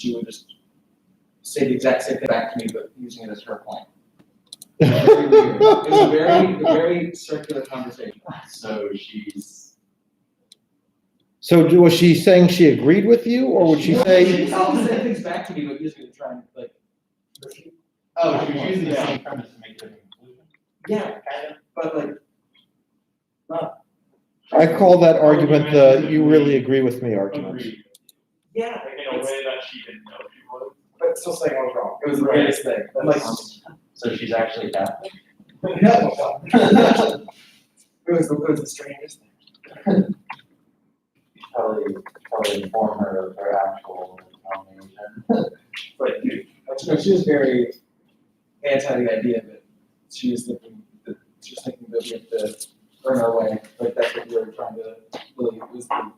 she would just say the exact same thing back to me, but using it as her point. It was a very circular conversation. So was she saying she agreed with you, or would she say? She said the same things back to me, but using it to try and like. She was using the same premise to make different conclusions. Yeah, kind of, but like, not. I call that argument the "you really agree with me" argument. Agreed. Yeah, Like in a way that she didn't know she was. but still saying I was wrong. It was the greatest thing. I'm like, So she's actually Catholic? no. It was the strangest thing. Probably inform her of her actual denomination. But dude, she was very anti the idea that she was thinking that we have to earn our way. Like that's what we were trying to really was the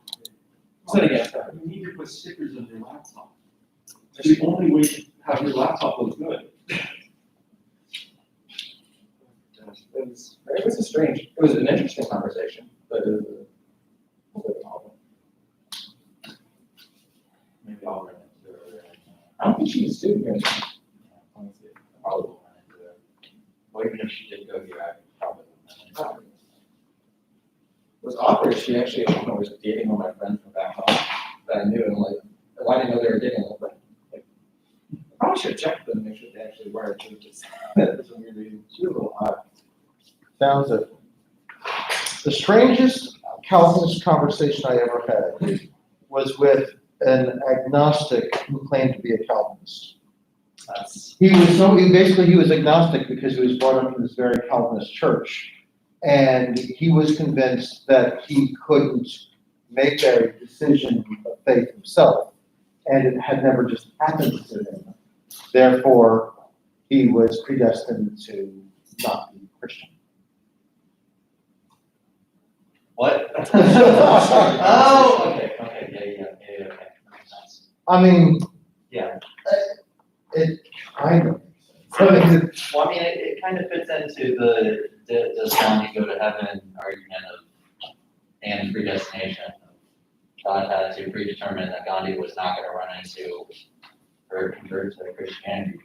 setting against that. You need to put stickers on your laptop. That's the only way to have your laptop look good. It was an interesting conversation, but it was a little bit of a problem. Maybe I'll run into her. I don't think she was student here. Probably will run into her. Well, even if she did go here, I probably would run into her. It was awkward. She actually was dating one of my friends from back home that I knew, and I'm like, why didn't I know they were dating? I'm like, I probably should have checked them and make sure they actually were. It was just that's a weird reason. She was a little odd. Sounds it. The strangest Calvinist conversation I ever had was with an agnostic who claimed to be a Calvinist. He was agnostic because he was brought up in this very Calvinist church. And he was convinced that he couldn't make a decision of faith himself, and it had never just happened to him. Therefore, he was predestined to not be Christian. What? Oh, okay, yeah, okay. Makes sense. I mean, Yeah. it kind of. Well, I mean, it kind of fits into the does Gandhi go to heaven argument and predestination. God had to predetermine that Gandhi was not going to run into or convert to Christianity.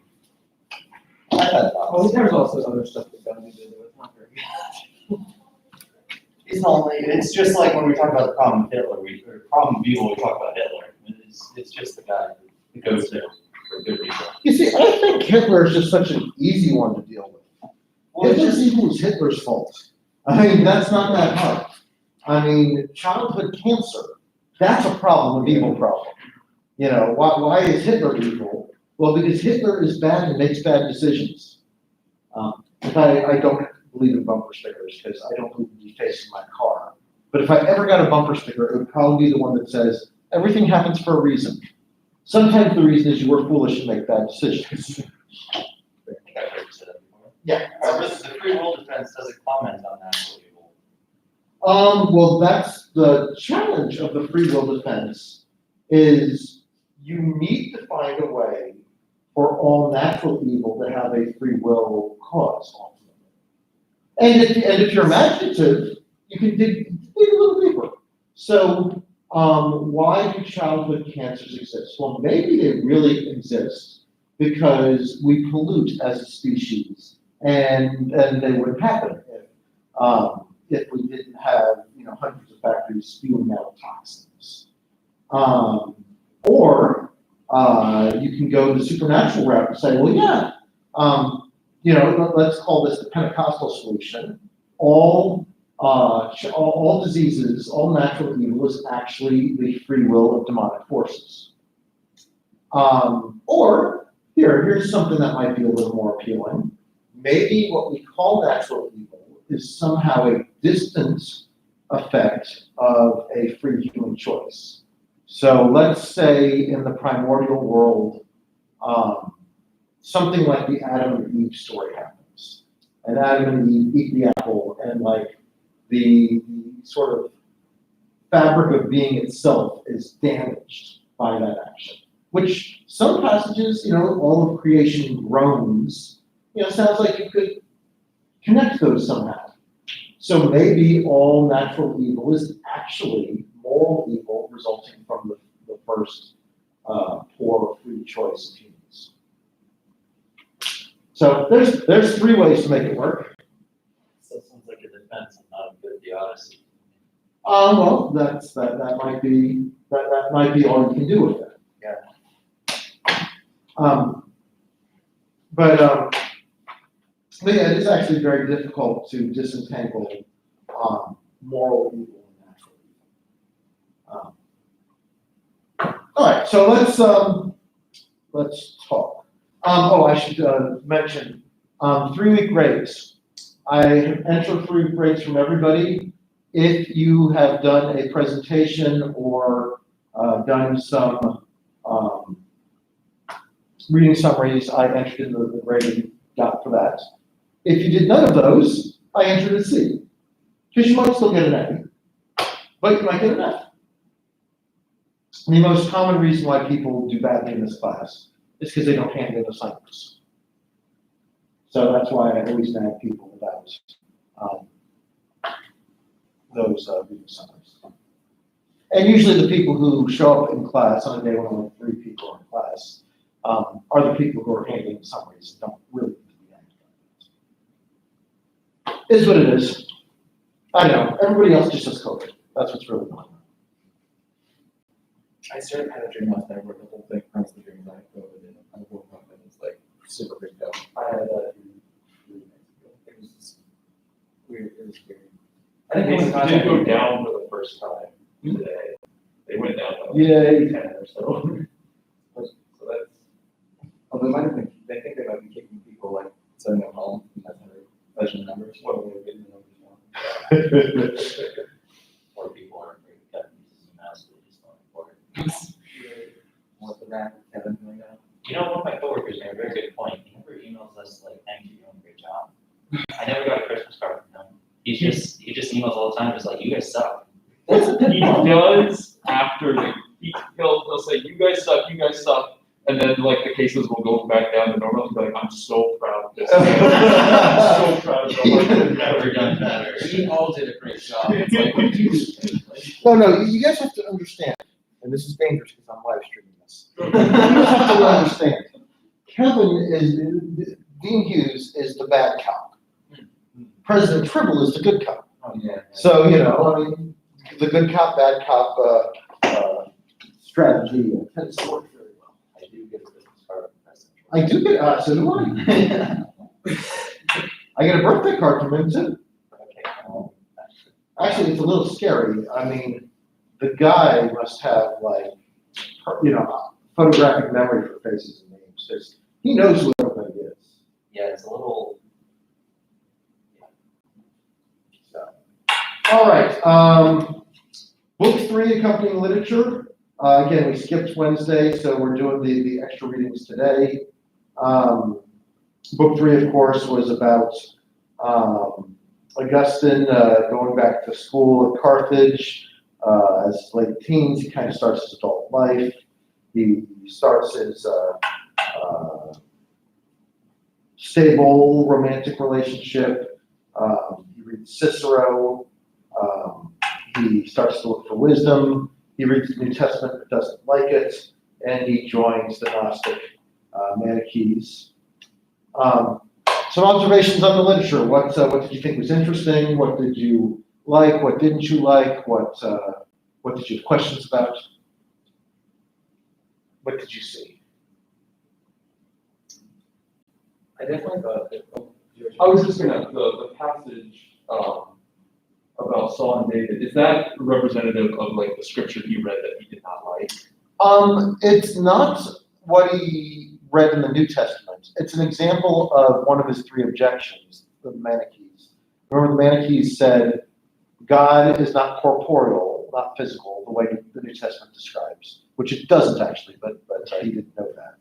I had thoughts. There's also other stuff that Gandhi did that was not very good. It's just like when we talk about the problem of Hitler, or problem of evil, we talk about Hitler. It's just the guy who goes there for good reason. You see, I think Hitler is just such an easy one to deal with. Well, it's Hitler's just, evil is Hitler's fault. I mean, that's not that hard. I mean, childhood cancer, that's a problem, an evil problem. You know, why is Hitler evil? Well, because Hitler is bad and makes bad decisions. I don't believe in bumper stickers because I don't believe in defacing my car. But if I ever got a bumper sticker, it would probably be the one that says, everything happens for a reason. Sometimes the reason is you were foolish to make bad decisions. I think I've heard you say that before. Yeah. However, the free will defense doesn't comment on natural evil. Well, that's the challenge of the free will defense is you need to find a way for all natural evil to have a free will cause, ultimately. And if you're imaginative, you can dig a little deeper. So, why do childhood cancers exist? Well, maybe they really exist because we pollute as a species, and they wouldn't happen if we didn't have hundreds of factories spewing out toxins. Or you can go the supernatural route and say, well, yeah, let's call this the Pentecostal solution. All diseases, all natural evil is actually the free will of demonic forces. Or here's something that might be a little more appealing. Maybe what we call natural evil is somehow a distant effect of a free human choice. So let's say in the primordial world, something like the Adam and Eve story happens. And Adam and Eve eat the apple, and like the sort of fabric of being itself is damaged by that action. Which some passages, all of creation groans, sounds like you could connect those somehow. So maybe all natural evil is actually moral evil resulting from the first poor free choice opinions. So there's 3 ways to make it work. Still sounds like a defense and not a good theodicy. Well, that might be all you can do with it. Yeah. But yeah, it is actually very difficult to disentangle moral evil and natural evil. All right, so let's talk. I should mention 3-week grades. I have entered 3-week grades from everybody. If you have done a presentation or done some reading summaries, I entered in the grade you got for that. If you did none of those, I entered a C. Because you might still get an A, but you might get an F. The most common reason why people do badly in this class is because they don't hand in assignments. So that's why I always nag people about those reading summaries. And usually the people who show up in class on a day when only 3 people are in class are the people who are handling summaries and don't really need to be handling it. Is what it is. I know, everybody else just has COVID. That's what's really going on. I started had a dream last night where the whole thing runs the dream that I COVID and I woke up and it's like super freaked out. I had that 3 nights ago. It was just weird. It was weird. I think It it did go down for the first time today. They went down to like Yay. 10 or so. So that's, Oh, they might have been, they think they might be kicking people like sending them home and that's how they measure numbers. What are we getting the numbers now? Or people are afraid of cutting pieces of mouse, they just don't report it. What the rat Kevin doing now? You know, one of my coworkers made a very good point. He never emails us like, thank you, you're doing a great job. I never got a Christmas card from him. He just emails all the time, just like, you guys suck. he does after he'll say, you guys suck, and then like the cases will go back down to normal. He'll be like, I'm so proud of this. I'm so proud of the work that Never done better. We all did a great job. It's like, what do you do? No, you guys have to understand, and this is dangerous because I'm live streaming this. You guys have to understand. Dean Hughes is the bad cop. President Tribble is the good cop. Oh, yeah. So, I mean, the good cop, bad cop strategy tends to work very well. I do get a Christmas card from President Trump. I do get, so do I. I get a birthday card from him too. Okay, well, Actually, it's a little scary. I mean, the guy must have like, photographic memory for faces and names. Because he knows who everybody is. yeah, it's a little, So, all right. Book 3, accompanying literature. Again, we skipped Wednesday, so we're doing the extra readings today. Book 3, of course, was about Augustine going back to school at Carthage. As late teens, he kind of starts his adult life. He starts his stable romantic relationship. He reads Cicero. He starts to look for wisdom. He reads the New Testament but doesn't like it, and he joins the Gnostic Manichees. Some observations on the literature. What did you think was interesting? What did you like? What didn't you like? What did you have questions about? What did you see? I definitely thought that. I was just gonna, the passage about Saul and David, is that representative of like the scripture he read that he did not like? It's not what he read in the New Testament. It's an example of one of his 3 objections, the Manichees. Remember, the Manichees said God is not corporeal, not physical, the way the New Testament describes, which it doesn't actually, but he didn't know that.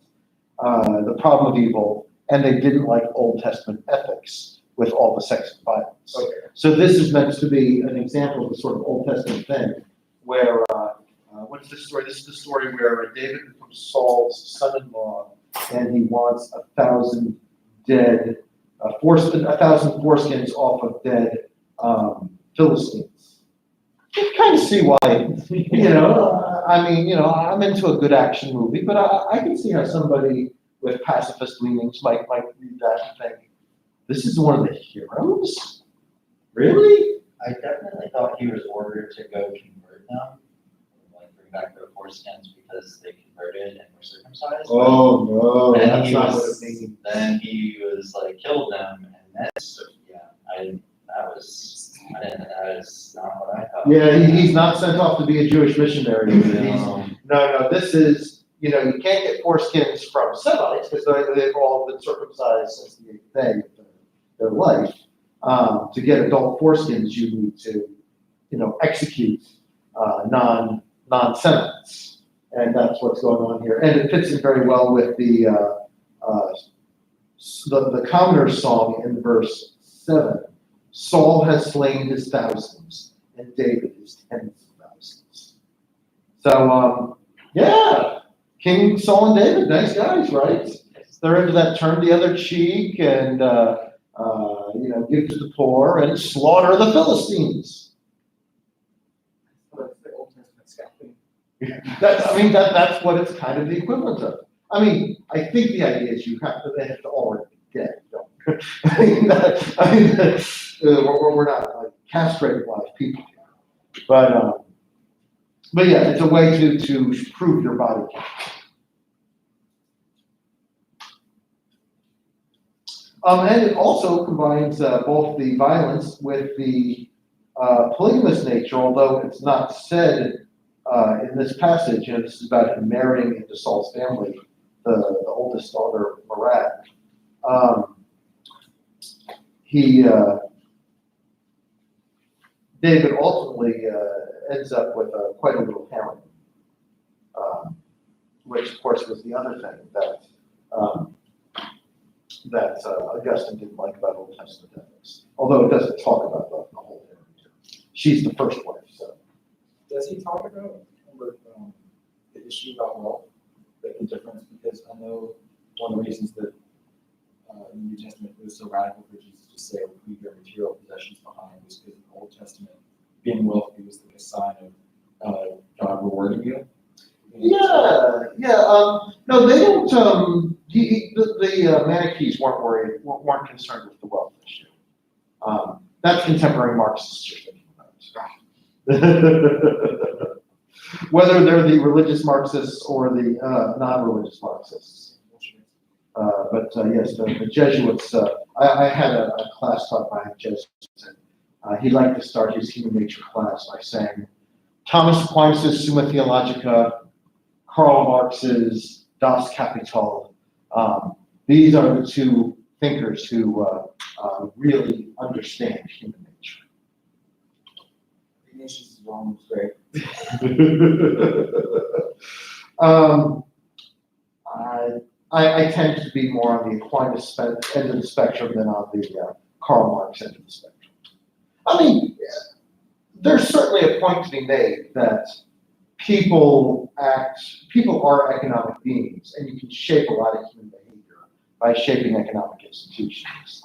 The problem of evil, and they didn't like Old Testament ethics with all the sex and violence. Okay. So this is meant to be an example of the sort of Old Testament thing where, what's this story? This is the story where David becomes Saul's son-in-law and he wants 1,000 foreskins off of dead Philistines. I kind of see why, you know, I mean, you know, I'm into a good action movie, but I can see how somebody with pacifist leanings might read that and think, this is one of the heroes? Really? I definitely thought he was ordered to go convert them, like bring back their foreskins because they converted and were circumcised. Oh, no, Then that's he not what it was, means. then he was like killed them, and that's yeah. I didn't. That is not what I thought. Yeah, he's not sent off to be a Jewish missionary. No. No, this is, you know, you can't get foreskins from Semites because they've all been circumcised since the 8th day of their life. To get adult foreskins, you need to, you know, execute non-Semites. And that's what's going on here. And it fits in very well with the commoner's song in verse 7. Saul has slain his thousands, and David his tens of thousands. So, yeah, King Saul and David, nice guys, right? They're into that turn the other cheek and, you know, give to the poor and slaughter the Philistines. That's the Old Testament scouting. That's what it's kind of the equivalent of. I mean, I think the idea is they have to already be dead. We're not like castrated live people here. But yeah, it's a way to prove your body count. And it also combines both the violence with the polygamous nature, although it's not said in this passage, and this is about him marrying into Saul's family, the oldest daughter, Merab. David ultimately ends up with quite a little harem, which of course was the other thing that Augustine didn't like about Old Testament ethics. Although it doesn't talk about the whole harem. She's the first wife, so. Does he talk about the issue about wealth, like the difference? Because I know one of the reasons that the New Testament was so radical for Jesus to say, leave your material possessions behind, was because in the Old Testament, being wealthy was like a sign of God rewarding you. Yeah. No, they don't. The Manichees weren't concerned with the wealth issue. That's contemporary Marxists you're thinking about. Whether they're the religious Marxists or the non-religious Marxists. But yes, the Jesuits. I had a class taught by a Jesuit. He liked to start his human nature class by saying, Thomas Aquinas' Summa Theologica, Karl Marx's Das Kapital. These are the two thinkers who really understand human nature. Ignatius is wrong, great. I tend to be more on the Aquinas end of the spectrum than on the Karl Marx end of the spectrum. I mean, there's certainly a point to be made that people are economic beings, and you can shape a lot of human behavior by shaping economic institutions.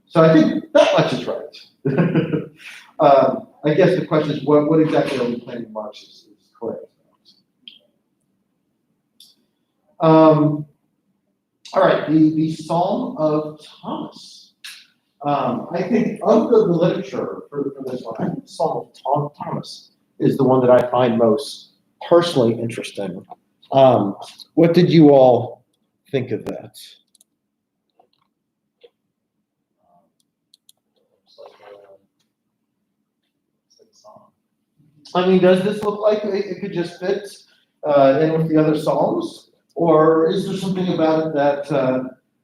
So I think that much is right. I guess the question is, what exactly are we claiming Marx is correct? All right, the Psalm of Thomas. I think of the literature for this one, I think the Psalm of Thomas is the one that I find most personally interesting. What did you all think of that? I mean, does this look like it could just fit in with the other Psalms? Or is there something about it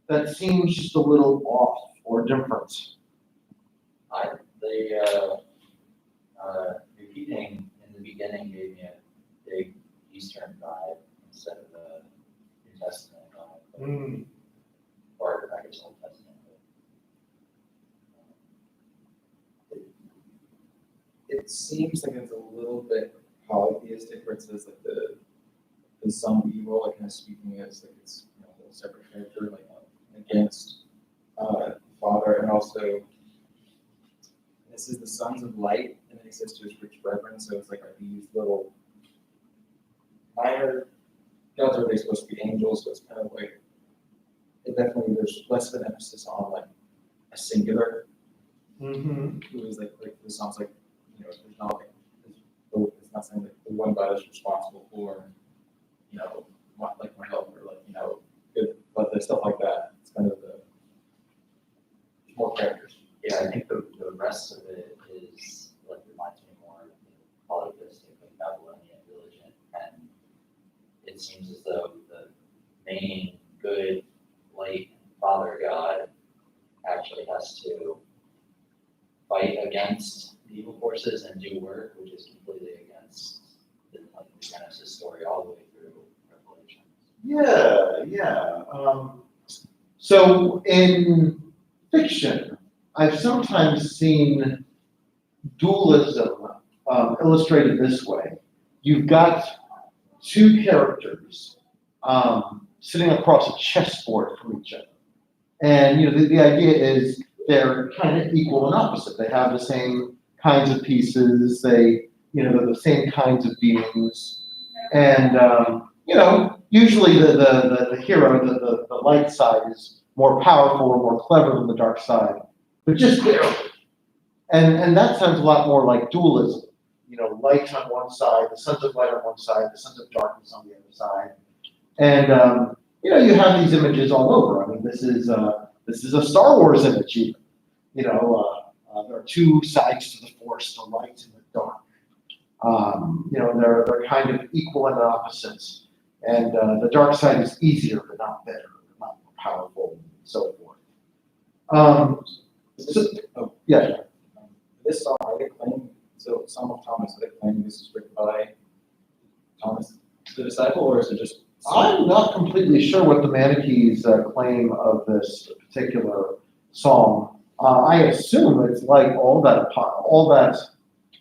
that seems just a little off or different? Repeating in the beginning gave me a big Eastern vibe instead of the New Testament vibe. Or I guess Old Testament. It seems like it's a little bit polytheistic, where it says like the son of evil, like kind of speaking as like it's a whole separate character, like against the father, and also this is the sons of light, and he says to his rich brethren, so it's like, are these little minor gods, or are they supposed to be angels? So it's kind of like, it definitely, there's less of an emphasis on like a singular, Mm-hmm. who is like this sounds like, there's not like, it's not saying that the one God is responsible for, my health, or good, but the stuff like that, it's kind of the more characters. Yeah, I think the rest of it is like reminds me more of the polytheistic like Babylonian religion, and it seems as though the main good light father god actually has to fight against the evil forces and do work, which is completely against the Genesis story all the way through Revelation. Yeah. So in fiction, I've sometimes seen dualism illustrated this way. You've got two characters sitting across a chessboard from each other. And the idea is they're kind of equal and opposite. They have the same kinds of pieces. They're the same kinds of beings. And usually the hero, the light side, is more powerful or more clever than the dark side, but just barely. And that sounds a lot more like dualism. Light on one side, the sons of light on one side, the sons of darkness on the other side. And you have these images all over. I mean, this is a Star Wars image even. There are two sides to the Force, the light and the dark. They're kind of equal and opposites. And the dark side is easier, but not better, not more powerful, and so forth. Yeah. This song, I did claim, so Song of Thomas, I did claim this is written by Thomas the disciple, or is it just? I'm not completely sure what the Manichees' claim of this particular song. I assume it's like all that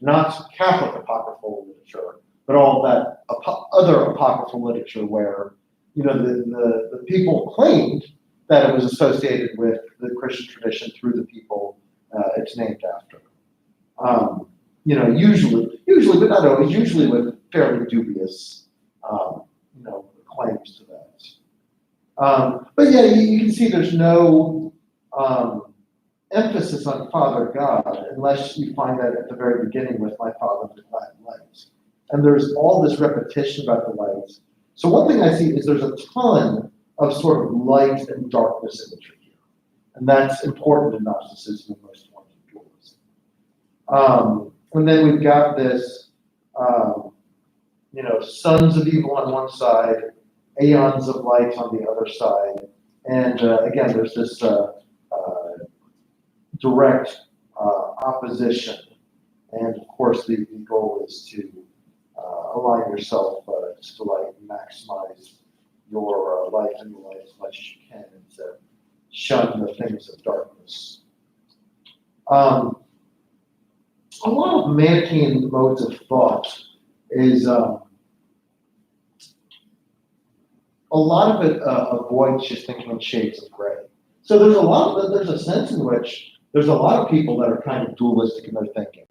not Catholic apocryphal literature, but all that other apocryphal literature where the people claimed that it was associated with the Christian tradition through the people it's named after. Usually, but not always. Usually with fairly dubious, claims to that. But yeah, you can see there's no emphasis on Father God unless you find that at the very beginning with my Father the glad light. And there's all this repetition about the lights. So one thing I see is there's a ton of sort of light and darkness imagery here. And that's important in Gnosticism and most forms of dualism. And then we've got this, sons of evil on one side, aeons of light on the other side. And again, there's this direct opposition. And of course, the goal is to align yourself to maximize your life and your life as much as you can, and to shun the things of darkness. A lot of Manichean modes of thought is a lot of it avoids just thinking in shades of gray. So there's a sense in which there's a lot of people that are kind of dualistic in their thinking.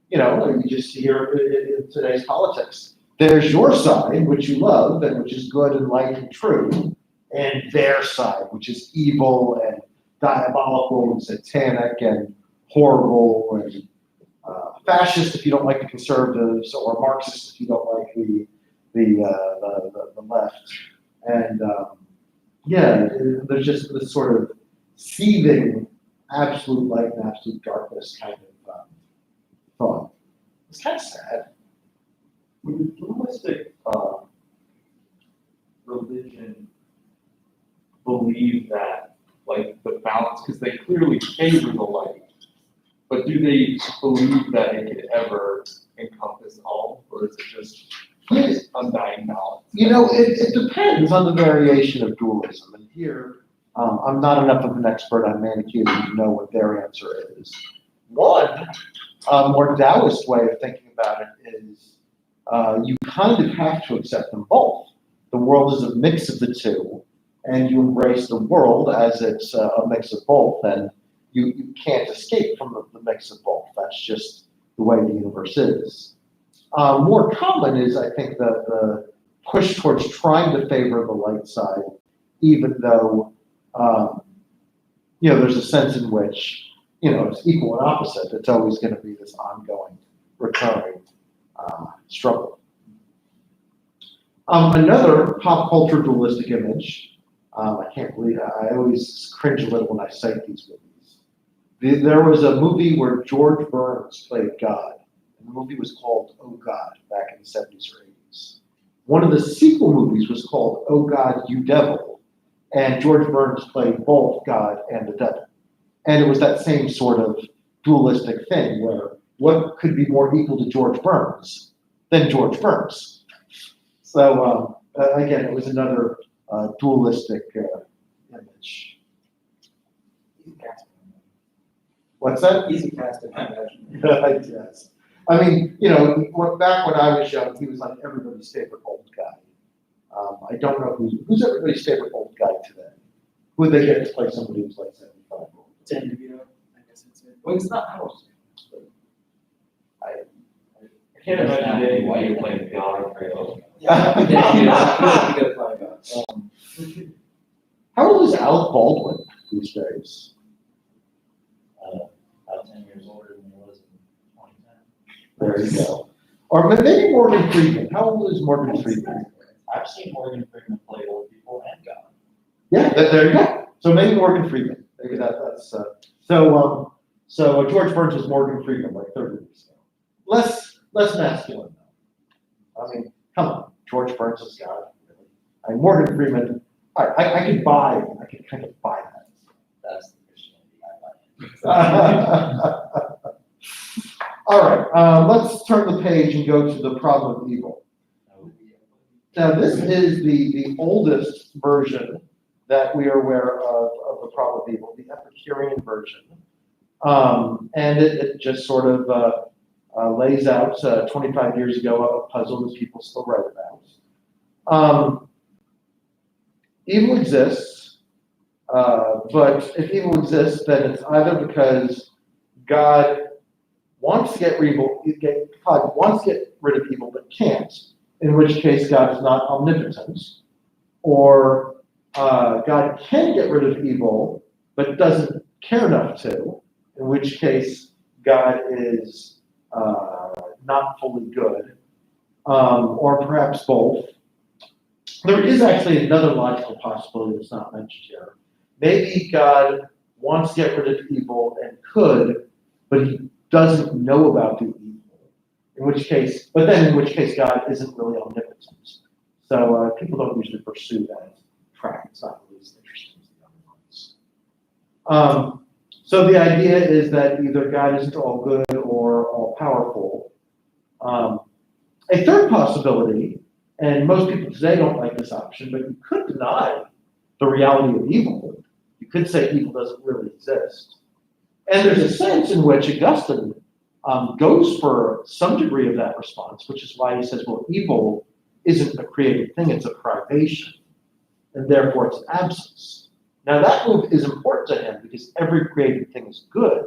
You just see here in today's politics. There's your side, which you love, and which is good and light and true, and their side, which is evil and diabolical and satanic and horrible and fascist if you don't like the conservatives, or Marxist if you don't like the left. And there's just this sort of seething absolute light and absolute darkness kind of thought. It's kind of sad. Would the dualistic religion believe that, like, the balance, because they clearly favor the light, but do they believe that it could ever encompass all, or is it just undying balance? It depends on the variation of dualism. And here, I'm not enough of an expert on Manichaeism to know what their answer is. One more Taoist way of thinking about it is you kind of have to accept them both. The world is a mix of the two, and you embrace the world as it's a mix of both, and you can't escape from the mix of both. That's just the way the universe is. More common is, I think, the push towards trying to favor the light side, even though, there's a sense in which, it's equal and opposite. It's always going to be this ongoing, recurring struggle. Another pop culture dualistic image, I can't believe, I always cringe a little when I cite these movies. There was a movie where George Burns played God. The movie was called Oh God, back in the 70s or 80s. One of the sequel movies was called Oh God, You Devil, and George Burns played both God and the devil. And it was that same sort of dualistic thing where what could be more equal to George Burns than George Burns? So, again, it was another dualistic image. What's that? Easy casting, I imagine. Yes. I mean, back when I was young, he was like everybody's favorite old guy. I don't know who's everybody's favorite old guy today. Who they get to play somebody who's like 75? Dan DeVito, I guess it's it. Well, it's not House. I can't imagine Danny White playing God very well. Yeah, you gotta find out. How old is Alec Baldwin these days? About 10 years older than he was in 2010. There you go. Or maybe Morgan Freeman. How old is Morgan Freeman? I've seen Morgan Freeman play old people and God. Yeah, there you go. So maybe Morgan Freeman. Maybe that's so George Burns was Morgan Freeman like 30 years ago. Less masculine though. I mean, come on, George Burns is God. Really. I mean, Morgan Freeman. I could kind of buy that. That's the Christianity I like. All right, let's turn the page and go to the problem of evil. Now, this is the oldest version that we are aware of the problem of evil, the Epicurean version. And it just sort of lays out 25 years ago a puzzle that people still write about. Evil exists, but if evil exists, then it's either because God wants to get rid of evil but can't, in which case God is not omnipotent, or God can get rid of evil but doesn't care enough to, in which case God is not fully good, or perhaps both. There is actually another logical possibility that's not mentioned here. Maybe God wants to get rid of evil and could, but he doesn't know about the evil. In which case God isn't really omnipotent. So people don't usually pursue that track. It's not really as interesting as the other ones. So the idea is that either God isn't all good or all powerful. A third possibility, and most people today don't like this option, but you could deny the reality of evil. You could say evil doesn't really exist. And there's a sense in which Augustine goes for some degree of that response, which is why he says, well, evil isn't a created thing, it's a privation, and therefore it's an absence. Now that move is important to him because every created thing is good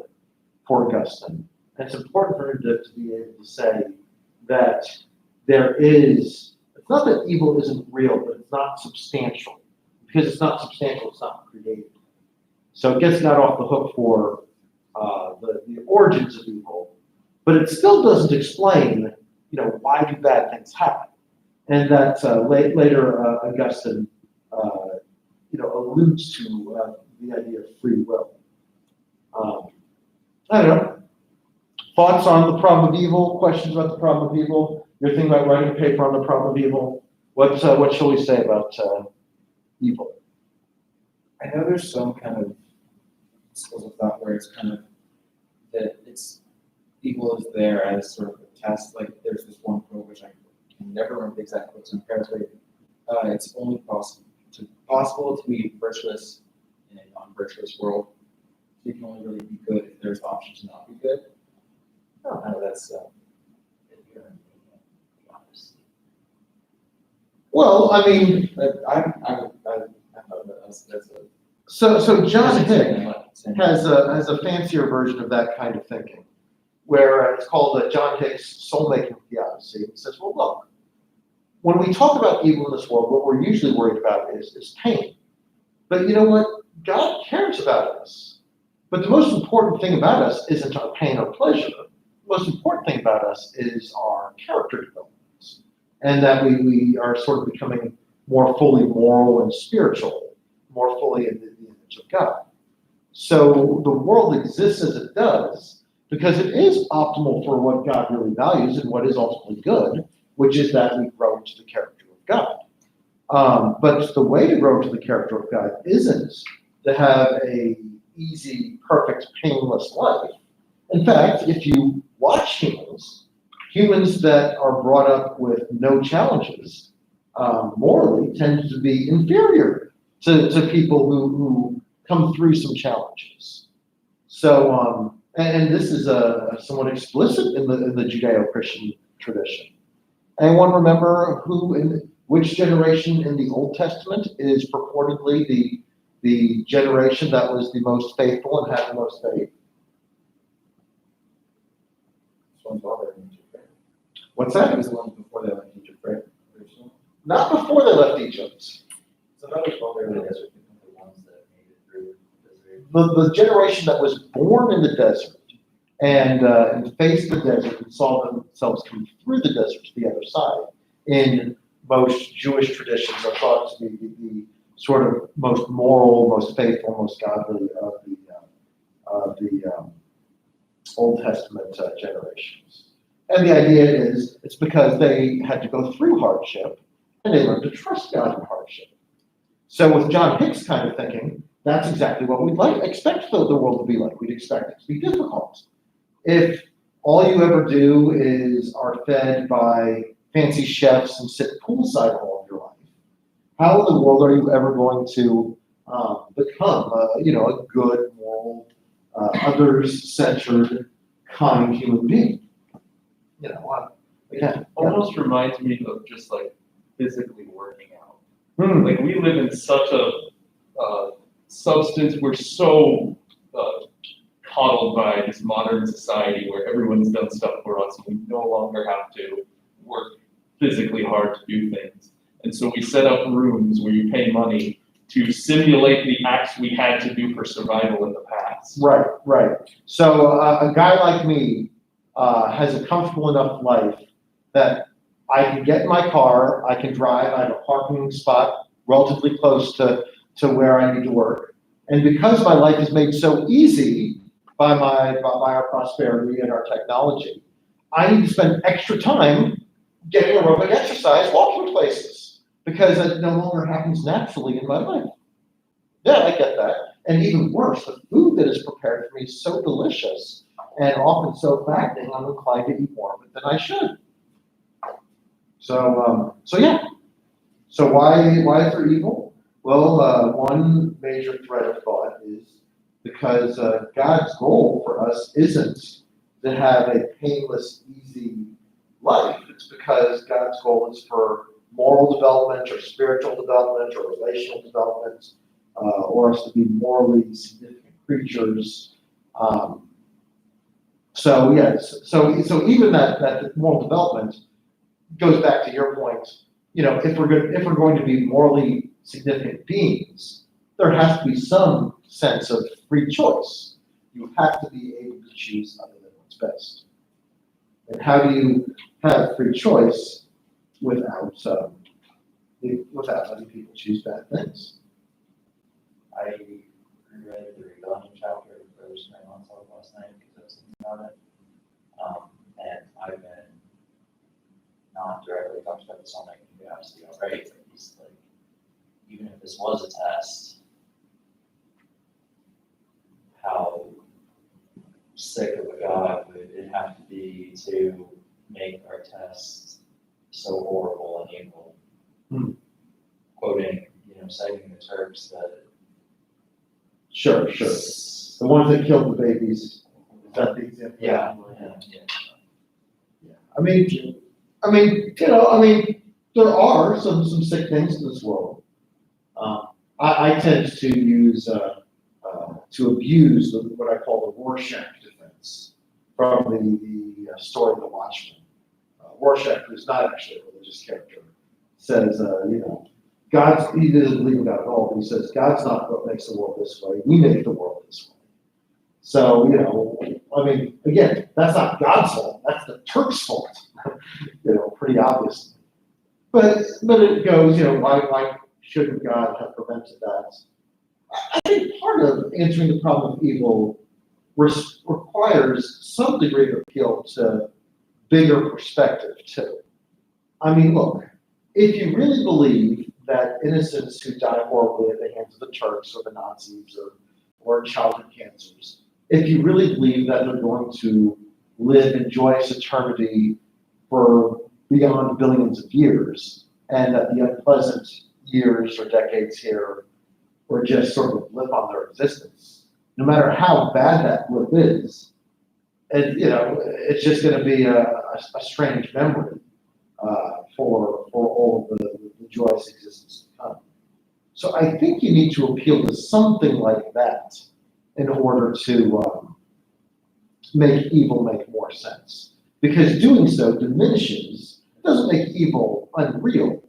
for Augustine. And it's important for him to be able to say that there is, it's not that evil isn't real, but it's not substantial. Because it's not substantial, it's not created. So it gets God off the hook for the origins of evil, but it still doesn't explain, why do bad things happen? And that later Augustine, alludes to the idea of free will. I don't know. Thoughts on the problem of evil? Questions about the problem of evil? You're thinking about writing a paper on the problem of evil. What shall we say about evil? I know there's some kind of schools of thought where it's kind of that it's evil is there as sort of a test. Like there's this one quote which I can never remember the exact quote, so I'm paraphrasing. It's only possible to be virtuous in an unvirtuous world. You can only really be good if there's options to not be good. I know that's Well, I mean, I thought that's a. so John that's Hick a- has a fancier version of that kind of thinking, where it's called John Hicks' Soul-Making Theodicy. It says, well, look, when we talk about evil in this world, what we're usually worried about is pain. But you know what? God cares about us. But the most important thing about us isn't our pain or pleasure. The most important thing about us is our character development, and that we are sort of becoming more fully moral and spiritual, more fully in the image of God. So the world exists as it does because it is optimal for what God really values and what is ultimately good, which is that we grow into the character of God. But the way to grow into the character of God isn't to have a easy, perfect, painless life. In fact, if you watch humans that are brought up with no challenges, morally tend to be inferior to people who come through some challenges. So, and this is somewhat explicit in the Judeo-Christian tradition. Anyone remember which generation in the Old Testament is purportedly the generation that was the most faithful and had the most faith? This one's while they're in Egypt, right? What's That that? was the one before they left Egypt, right? Originally. Not before they left Egypt. So that was while they were in the desert. The ones that made it through the The generation that was born in the desert and faced the desert and saw themselves come through the desert to the other side, in most Jewish traditions, are thought to be the sort of most moral, most faithful, most godly of the Old Testament generations. And the idea is it's because they had to go through hardship and they learned to trust God in hardship. So with John Hicks kind of thinking, that's exactly what we'd expect the world to be like. We'd expect it to be difficult. If all you ever do are fed by fancy chefs and sit poolside all of your life, how in the world are you ever going to become a good, moral, others-centered, kind human being? It almost reminds me of just like physically working out. Hmm. Like we live in such a substance, we're so coddled by this modern society where everyone's done stuff for us. We no longer have to work physically hard to do things. And so we set up rooms where you pay money to simulate the acts we had to do for survival in the past. Right. So a guy like me has a comfortable enough life that I can get in my car, I can drive, I have a parking spot relatively close to where I need to work. And because my life is made so easy by our prosperity and our technology, I need to spend extra time getting aerobic exercise, walking places, because it no longer happens naturally in my life. Yeah, I get that. And even worse, the food that is prepared for me is so delicious and often so fattening, I'm inclined to eat more of it than I should. So yeah. So why is there evil? Well, one major thread of thought is because God's goal for us isn't to have a painless, easy life. It's because God's goal is for moral development or spiritual development or relational development, or us to be morally significant creatures. So even that moral development goes back to your point. If we're going to be morally significant beings, there has to be some sense of free choice. You have to be able to choose other than what's best. And how do you have free choice without letting people choose bad things? I reread the Rebellion chapter of Brother's Mary last night because I was thinking about it. And I've been not directly talked about this on my capacity already, but he's like, even if this was a test, how sick of a God would it have to be to make our tests so horrible and evil? Hmm. Quoting, citing the Turks that. Sure. The ones that killed the babies. Is that the example? Yeah. I mean, there are some sick things in this world. I tend to abuse what I call the Rorschach defense. from the story of the Watchmen. Rorschach, who's not actually a religious character, says, he doesn't believe in God at all, but he says, God's not what makes the world this way, we make the world this way. So, again, that's not God's fault, that's the Turk's fault, pretty obviously. But it goes, why shouldn't God have prevented that? I think part of answering the problem of evil requires some degree of appeal to bigger perspective too. Look, if you really believe that innocents who die horribly at the hands of the Turks or the Nazis or childhood cancers, if you really believe that they're going to live in joyous eternity for beyond billions of years, and that the unpleasant years or decades here were just sort of a blip on their existence, no matter how bad that blip is, it's just going to be a strange memory for all of the joyous existence to come. So I think you need to appeal to something like that in order to make evil make more sense. Because doing so diminishes, it doesn't make evil unreal,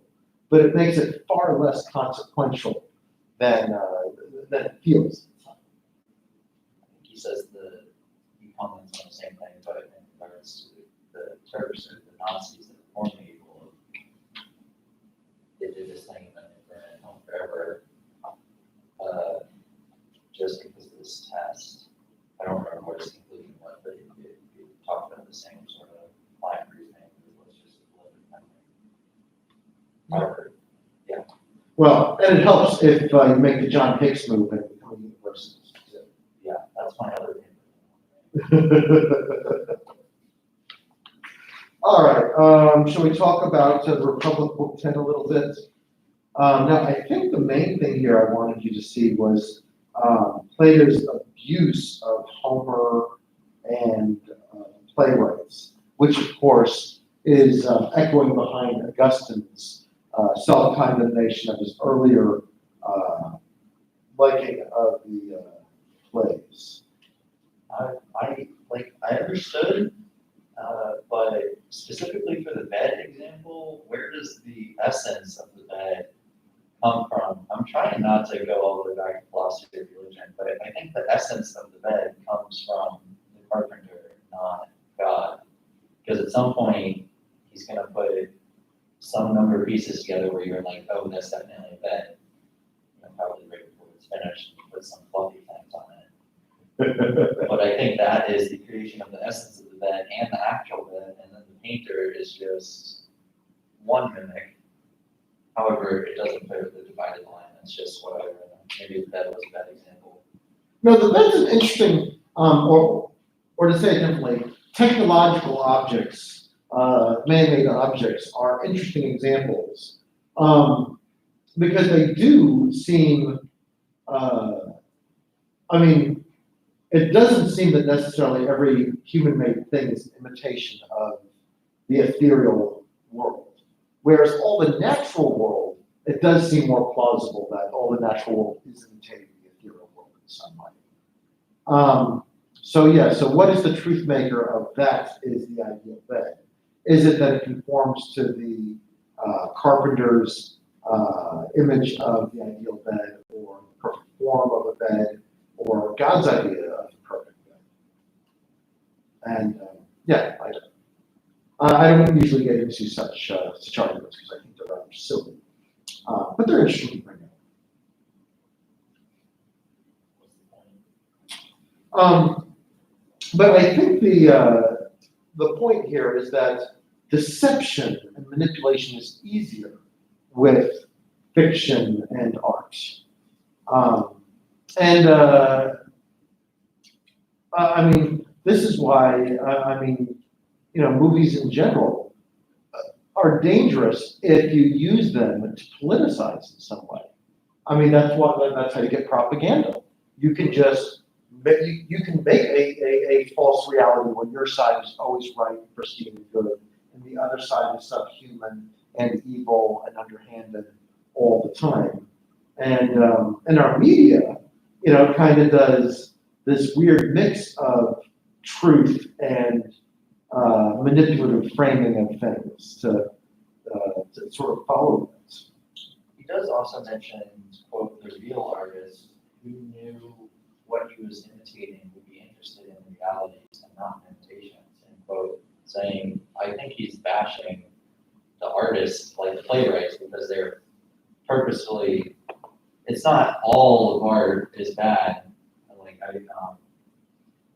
but it makes it far less consequential than it feels. He says he comments on the same thing, but in regards to the Turks or the Nazis that formed the evil, they did this thing and then they burn it home forever, just because of this test. I don't remember what his conclusion was, but he talked about the same sort of line of reasoning. It was just a little bit memory. Yeah. Well, and it helps if you make the John Hicks move and become a university. Yeah, that's my other opinion. All right, shall we talk about the Republic Book 10 a little bit? Now, I think the main thing here I wanted you to see was Plato's abuse of Homer and playwrights, which of course is echoing behind Augustine's self-condemnation of his earlier liking of the plays. I understood, but specifically for the bed example, where does the essence of the bed come from? I'm trying not to go all the way back to philosophy of religion, but I think the essence of the bed comes from the carpenter, not God. Because at some point, he's going to put some number of pieces together where you're like, oh, that's definitely a bed. Probably right before it's finished, you put some fluffy things on it. But I think that is the creation of the essence of the bed and the actual bed, and then the painter is just one mimic. However, it doesn't play with the divided line. It's just whatever. Maybe the bed was a bad example. No, the bed's an interesting, or to say it differently, technological objects, man-made objects are interesting examples. Because they do seem, it doesn't seem that necessarily every human-made thing is an imitation of the ethereal world. Whereas all the natural world, it does seem more plausible that all the natural world is imitating the ethereal world in some way. So what is the truth maker of that is the ideal bed? Is it that it conforms to the carpenter's image of the ideal bed, or the perfect form of a bed, or God's idea of the perfect bed? And I don't usually get into such arguments because I think they're rather silly, but they're interesting to bring up. But I think the point here is that deception and manipulation is easier with fiction and art. This is why, movies in general are dangerous if you use them to politicize in some way. That's how you get propaganda. You can you can make a false reality where your side is always right, pristine, and good, and the other side is subhuman and evil and underhanded all the time. And our media, kind of does this weird mix of truth and manipulative framing of things to sort of follow it. He does also mention, quote, the real artist who knew what he was imitating would be interested in realities and not imitations, end quote, saying, I think he's bashing the artists, like the playwrights, because they're purposefully, it's not all of art is bad. Like,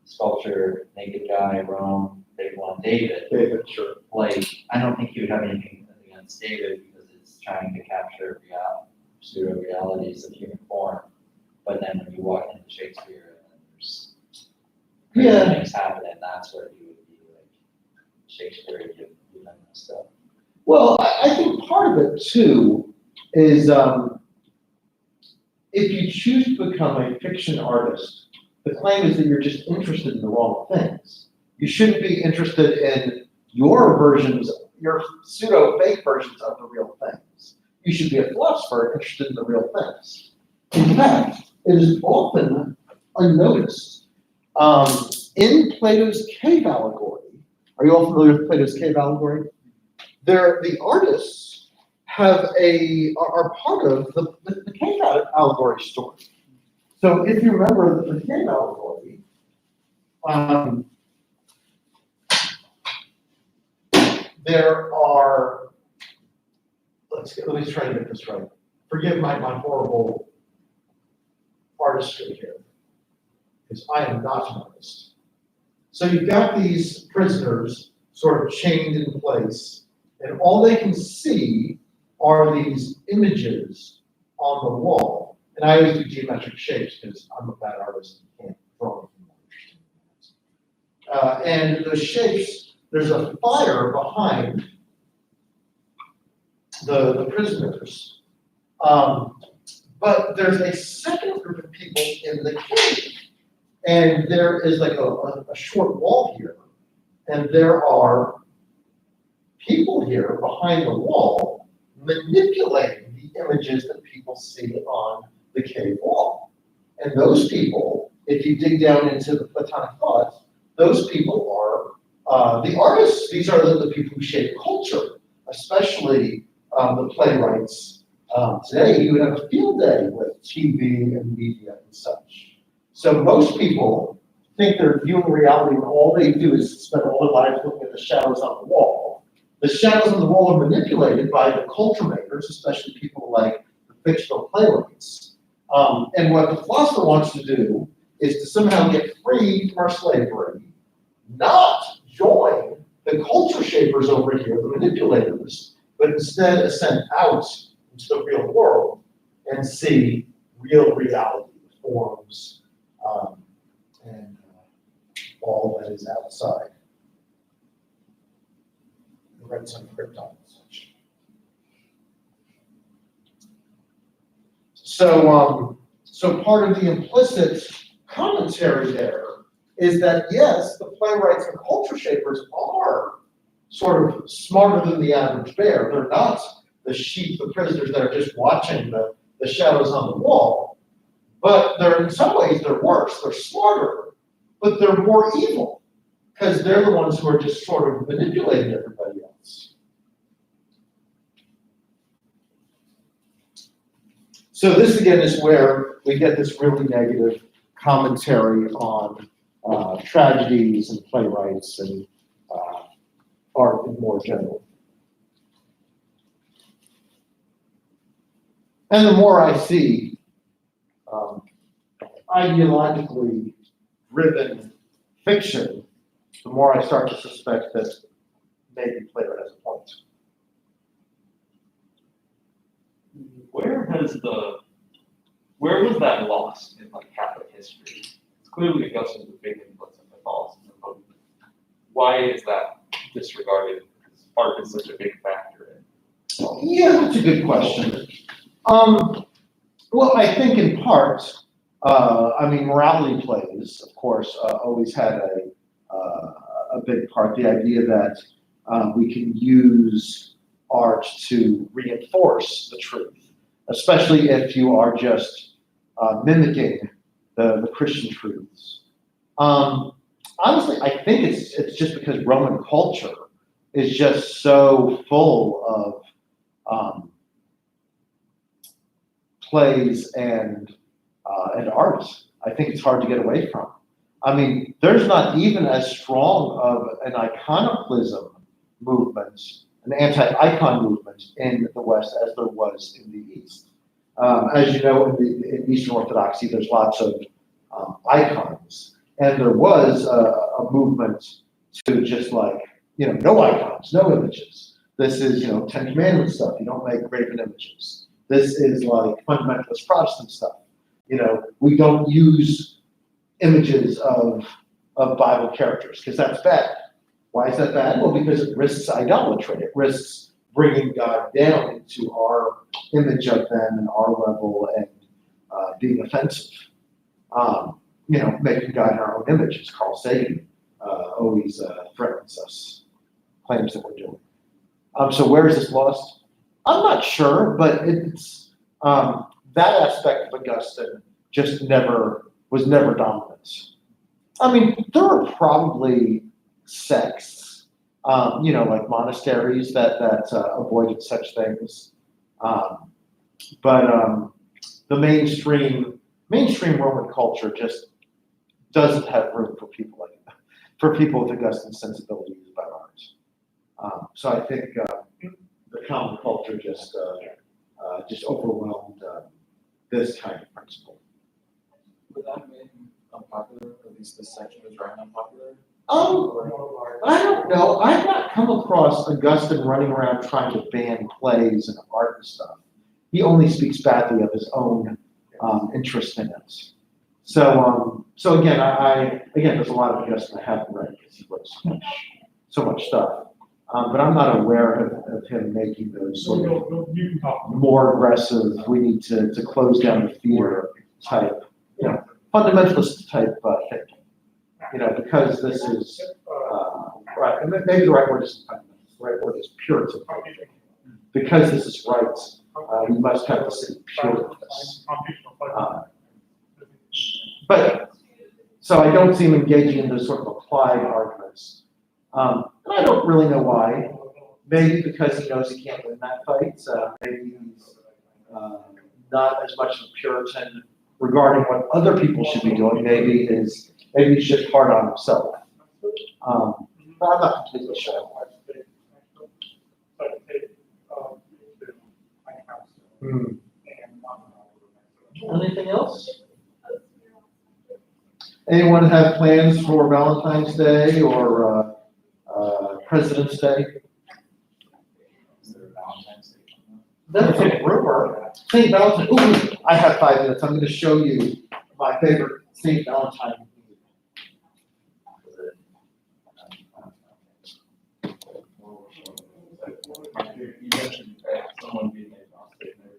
sculpture, naked guy, Rome, big one, David. David, sure. Like, I don't think he would have anything against David because it's trying to capture pseudo realities of human form. But then when you walk into Shakespeare and there's crazy things happening, that's where he would be like Shakespeare would give them stuff. Well, I think part of it too is if you choose to become a fiction artist, the claim is that you're just interested in the wrong things. You shouldn't be interested in your versions, your pseudo-fake versions of the real things. You should be a philosopher interested in the real things. In fact, it is often unnoticed. In Plato's cave allegory, are you all familiar with Plato's cave allegory? The artists are part of the cave allegory story. So if you remember the cave allegory, there are, let me try to get this right. Forgive my horrible artistry here, because I am not an artist. So you've got these prisoners sort of chained in place, and all they can see are these images on the wall. And I always do geometric shapes because I'm a bad artist and can't draw anything more interesting. And the shapes, there's a fire behind the prisoners. But there's a second group of people in the cave. And there is like a short wall here. And there are people here behind the wall manipulating the images that people see on the cave wall. And those people, if you dig down into the Platonic thought, those people are the artists. These are the people who shape culture, especially the playwrights. Today, you would have a field day with TV and media and such. So most people think they're viewing reality when all they do is spend all their lives looking at the shadows on the wall. The shadows on the wall are manipulated by the culture makers, especially people like the fictional playwrights. And what the philosopher wants to do is to somehow get free from our slavery, not join the culture shapers over here, the manipulators, but instead ascend out into the real world and see real reality forms and all that is outside. I read some Krypton and such. So part of the implicit commentary there is that yes, the playwrights and culture shapers are sort of smarter than the average bear. They're not the sheep, the prisoners that are just watching the shadows on the wall. But in some ways they're worse. They're smarter, but they're more evil because they're the ones who are just sort of manipulating everybody else. So this again is where we get this really negative commentary on tragedies and playwrights and art in more general. And the more I see ideologically driven fiction, the more I start to suspect that maybe Plato has a point. Where was that lost in like Catholic history? It's clearly Augustine's a big influence in Catholicism, but why is that disregarded? Because art is such a big factor in. Yeah, that's a good question. Well, I think in part, morality plays, of course, always had a big part. The idea that we can use art to reinforce the truth, especially if you are just mimicking the Christian truths. honestly, I think it's just because Roman culture is just so full of plays and art. I think it's hard to get away from. I mean, there's not even as strong of an iconoclasm movement, an anti-icon movement in the West as there was in the East. As you know, in Eastern Orthodoxy, there's lots of icons, and there was a movement to just like, no icons, no images. This is, Ten Commandments stuff. You don't make graven images. This is like fundamentalist Protestant stuff. We don't use images of Bible characters because that's bad. Why is that bad? Well, because it risks idolatry. It risks bringing God down into our image of them and our level and being offensive. Making God in our own image, as Carl Sagan always threatens us, claims that we're doing. So where is this lost? I'm not sure, but it's that aspect of Augustine just was never dominant. I mean, there are probably sects, like monasteries that avoided such things, but the mainstream Roman culture just doesn't have room for people with Augustine's sensibilities about art. So I think the common culture just overwhelmed this kind of principle. Would that make him unpopular, or at least this section was right unpopular? I don't know. I've not come across Augustine running around trying to ban plays and art and stuff. He only speaks badly of his own interest in it. So again, there's a lot of Augustine I haven't read because he wrote so much stuff. But I'm not aware of him making those sort of more aggressive, we need to close down the theater type, fundamentalist type thinking. Because this is, right, and maybe the right word isn't fundamentalist, the right word is Puritan. Because this is right, we must have the same pure with this. But, so I don't see him engaging in those sort of applied arguments. And I don't really know why. Maybe because he knows he can't win that fight. Maybe he's not as much of a Puritan regarding what other people should be doing. Maybe he's just hard on himself. But I'm not completely sure. Anything else? Anyone have plans for Valentine's Day or President's Day? Is there a Valentine's Day? That's a rumor. St. Valentine. Ooh, I have 5 minutes. I'm going to show you my favorite St. Valentine. You mentioned someone being agnostic and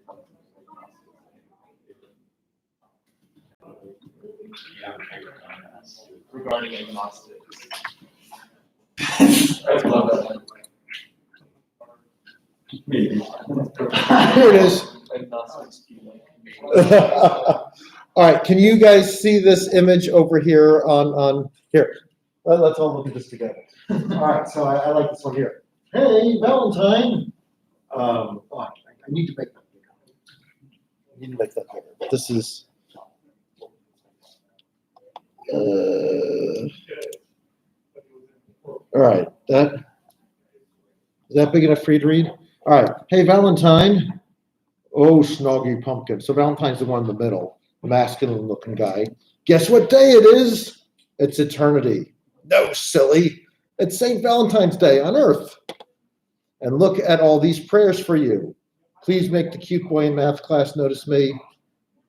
everything. Regarding agnostics. I love that. Maybe. Here it is. Agnostics feeling. All right, can you guys see this image over here on here? Let's all look at this together. All right, so I like this one here. Hey, Valentine. I need to make that bigger. I need to make that bigger. This is. All right, is that big enough for you to read? All right, hey Valentine. Oh, snoggy pumpkin. So Valentine's the one in the middle, the masculine looking guy. Guess what day it is? It's eternity. No, silly. It's St. Valentine's Day on Earth. And look at all these prayers for you. Please make the cute boy in math class notice me.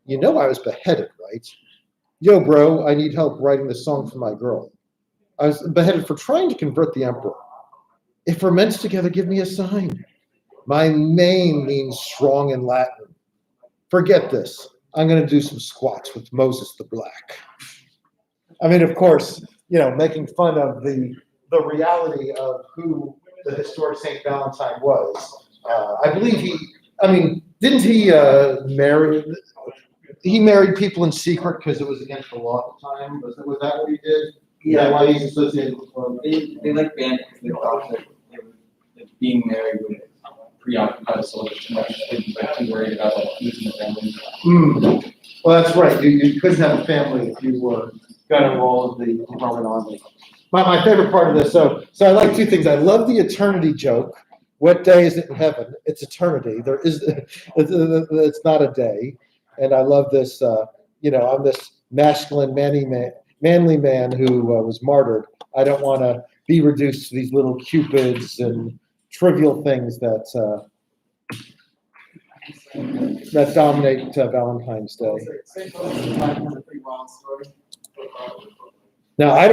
You know I was beheaded, right? Yo, bro, I need help writing this song for my girl. I was beheaded for trying to convert the emperor. If we're meant together, give me a sign. My name means strong in Latin. Forget this. I'm going to do some squats with Moses the Black. I mean, of course, making fun of the reality of who the historic St. Valentine was. I believe didn't he marry? He married people in secret because it was against the law at the time. Was that what he did? Yeah, why he's associated with one. They like band because they thought that they were, that being married would preoccupy the soldiers too much. They'd be like too worried about like losing the family. Hmm. Well, that's right, you couldn't have a family if you were gonna enroll in the Roman army. My favorite part of this, so I like two things. I love the eternity joke. What day is it in heaven? It's eternity. There is, it's not a day. And I love this, I'm this masculine, manly man who was martyred. I don't want to be reduced to these little cupids and trivial things that dominate Valentine's Day. Same thing, pretty wild story. Now, I